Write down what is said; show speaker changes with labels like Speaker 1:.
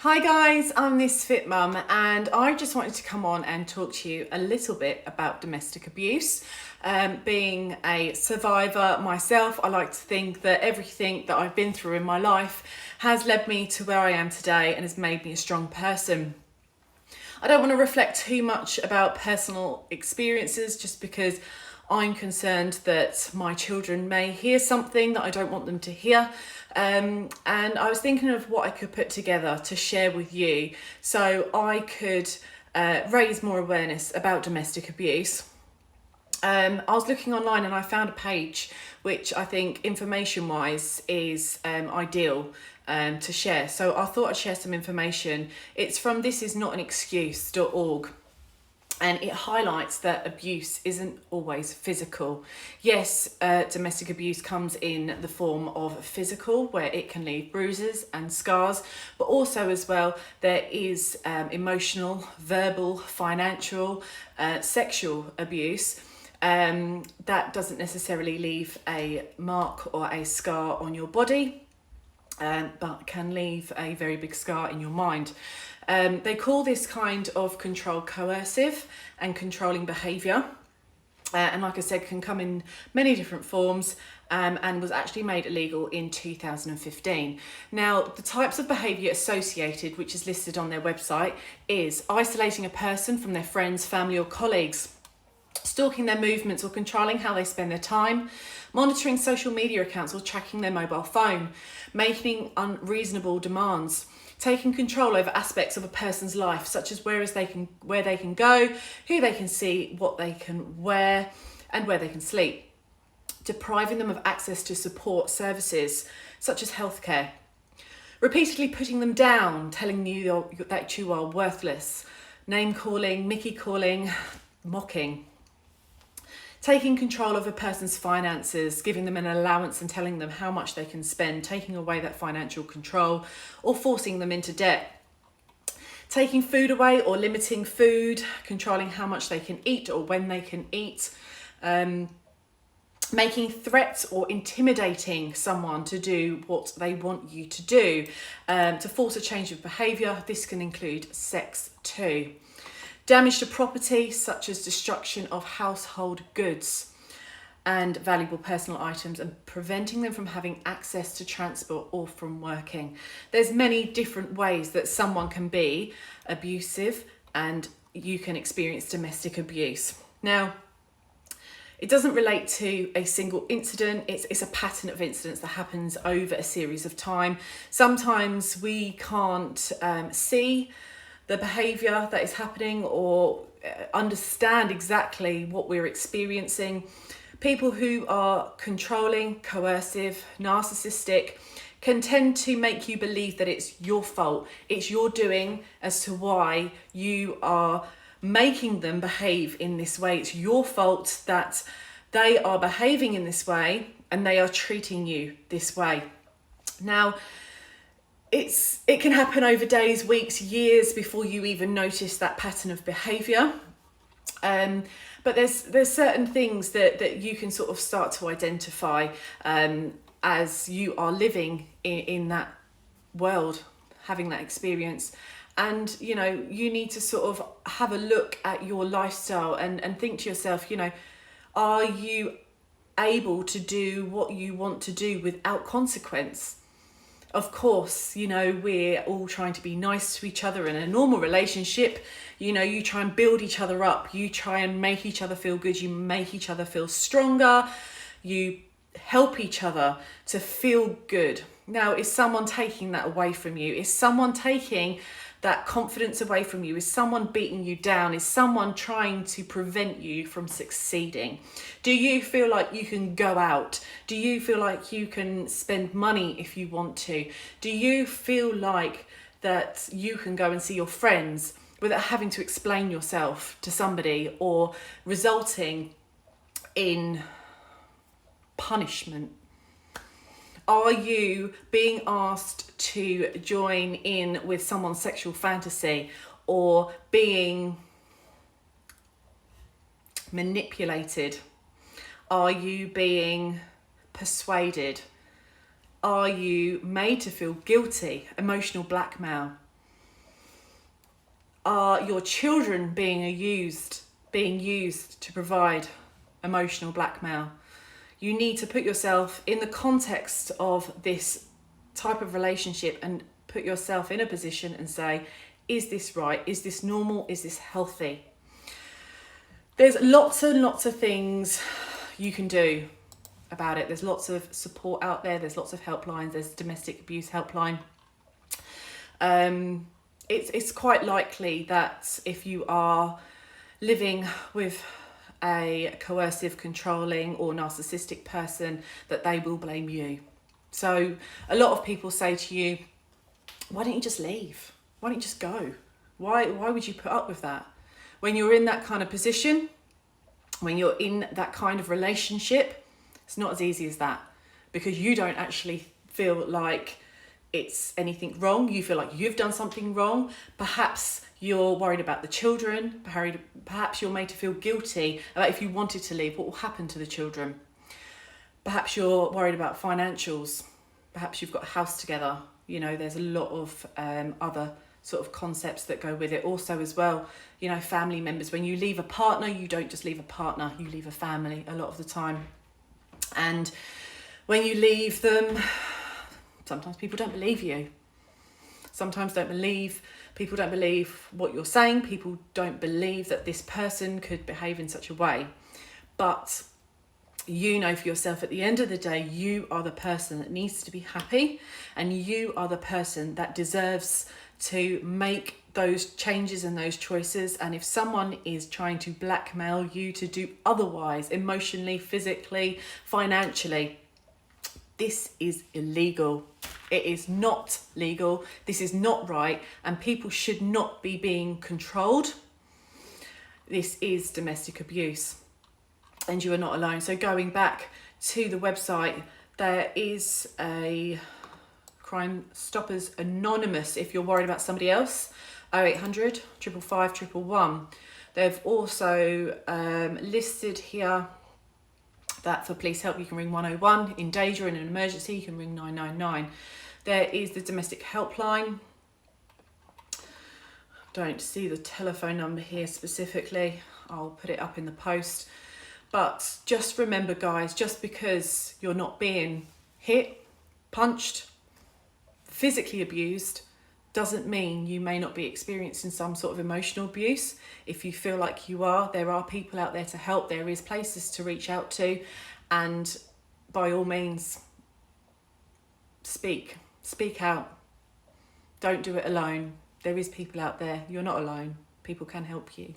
Speaker 1: Hi guys, I'm this fit mum and I just wanted to come on and talk to you a little bit about domestic abuse. Being a survivor myself, I like to think that everything that I've been through in my life has led me to where I am today and has made me a strong person. I don't want to reflect too much about personal experiences just because I'm concerned that my children may hear something that I don't want them to hear. And I was thinking of what I could put together to share with you so I could raise more awareness about domestic abuse. I was looking online and I found a page which I think information wise is ideal to share. So I thought I'd share some information. It's from thisisnotanexcuse.org. And it highlights that abuse isn't always physical. Yes, domestic abuse comes in the form of physical, where it can leave bruises and scars, but also as well, there is emotional, verbal, financial, sexual abuse. That doesn't necessarily leave a mark or a scar on your body, but can leave a very big scar in your mind. They call this kind of control coercive and controlling behaviour. And like I said, can come in many different forms and was actually made illegal in 2015. Now, the types of behaviour associated, which is listed on their website, is isolating a person from their friends, family or colleagues, stalking their movements or controlling how they spend their time, monitoring social media accounts or tracking their mobile phone, making unreasonable demands, taking control over aspects of a person's life, such as where they can go, who they can see, what they can wear, and where they can sleep, depriving them of access to support services, such as healthcare, repeatedly putting them down, telling you that you are worthless, name calling, Mickey calling, mocking, taking control of a person's finances, giving them an allowance and telling them how much they can spend, taking away that financial control or forcing them into debt, taking food away or limiting food, controlling how much they can eat or when they can eat, making threats or intimidating someone to do what they want you to do, to force a change of behaviour. This can include sex too. Damage to property, such as destruction of household goods and valuable personal items, and preventing them from having access to transport or from working. There's many different ways that someone can be abusive and you can experience domestic abuse. Now, it doesn't relate to a single incident. It's a pattern of incidents that happens over a series of time. Sometimes we can't see the behaviour that is happening or understand exactly what we're experiencing. People who are controlling, coercive, narcissistic can tend to make you believe that it's your fault, it's your doing as to why you are making them behave in this way. It's your fault that they are behaving in this way and they are treating you this way. Now, it can happen over days, weeks, years before you even notice that pattern of behaviour. But there's certain things that you can sort of start to identify as you are living in that world, having that experience. And, you know, you need to sort of have a look at your lifestyle and think to yourself, you know, are you able to do what you want to do without consequence? Of course, you know, we're all trying to be nice to each other in a normal relationship. You know, you try and build each other up. You try and make each other feel good. You make each other feel stronger. You help each other to feel good. Now, is someone taking that away from you? Is someone taking that confidence away from you? Is someone beating you down? Is someone trying to prevent you from succeeding? Do you feel like you can go out? Do you feel like you can spend money if you want to? Do you feel like that you can go and see your friends without having to explain yourself to somebody or resulting in punishment? Are you being asked to join in with someone's sexual fantasy or being manipulated? Are you being persuaded? Are you made to feel guilty? Emotional blackmail. Are your children being used to provide emotional blackmail? You need to put yourself in the context of this type of relationship and put yourself in a position and say, is this right? Is this normal? Is this healthy? There's lots and lots of things you can do about it. There's lots of support out there. There's lots of helplines. There's domestic abuse helpline. It's quite likely that if you are living with a coercive, controlling or narcissistic person, that they will blame you. So a lot of people say to you, why don't you just leave? Why don't you just go? Why would you put up with that? When you're in that kind of position, when you're in that kind of relationship, it's not as easy as that, because you don't actually feel like it's anything wrong. You feel like you've done something wrong. Perhaps you're worried about the children. Perhaps you're made to feel guilty about if you wanted to leave, what will happen to the children. Perhaps you're worried about financials. Perhaps you've got a house together. You know, there's a lot of other sort of concepts that go with it also as well. You know, family members. When you leave a partner, you don't just leave a partner, you leave a family a lot of the time. And when you leave them, sometimes people don't believe you. People don't believe what you're saying. People don't believe that this person could behave in such a way. But you know for yourself, at the end of the day, you are the person that needs to be happy, and you are the person that deserves to make those changes and those choices. And if someone is trying to blackmail you to do otherwise, emotionally, physically, financially, this is illegal. It is not legal. This is not right. And people should not be being controlled. This is domestic abuse. And you are not alone. So going back to the website, there is a Crime Stoppers Anonymous if you're worried about somebody else. 0800 555 111. They've also listed here that for police help you can ring 101. In danger, in an emergency, you can ring 999. There is the domestic helpline. Don't see the telephone number here specifically. I'll put it up in the post. But just remember, guys, just because you're not being hit, punched, physically abused, doesn't mean you may not be experiencing some sort of emotional abuse. If you feel like you are, there are people out there to help. There is places to reach out to. And by all means, speak out. Don't do it alone. There is people out there. You're not alone. People can help you.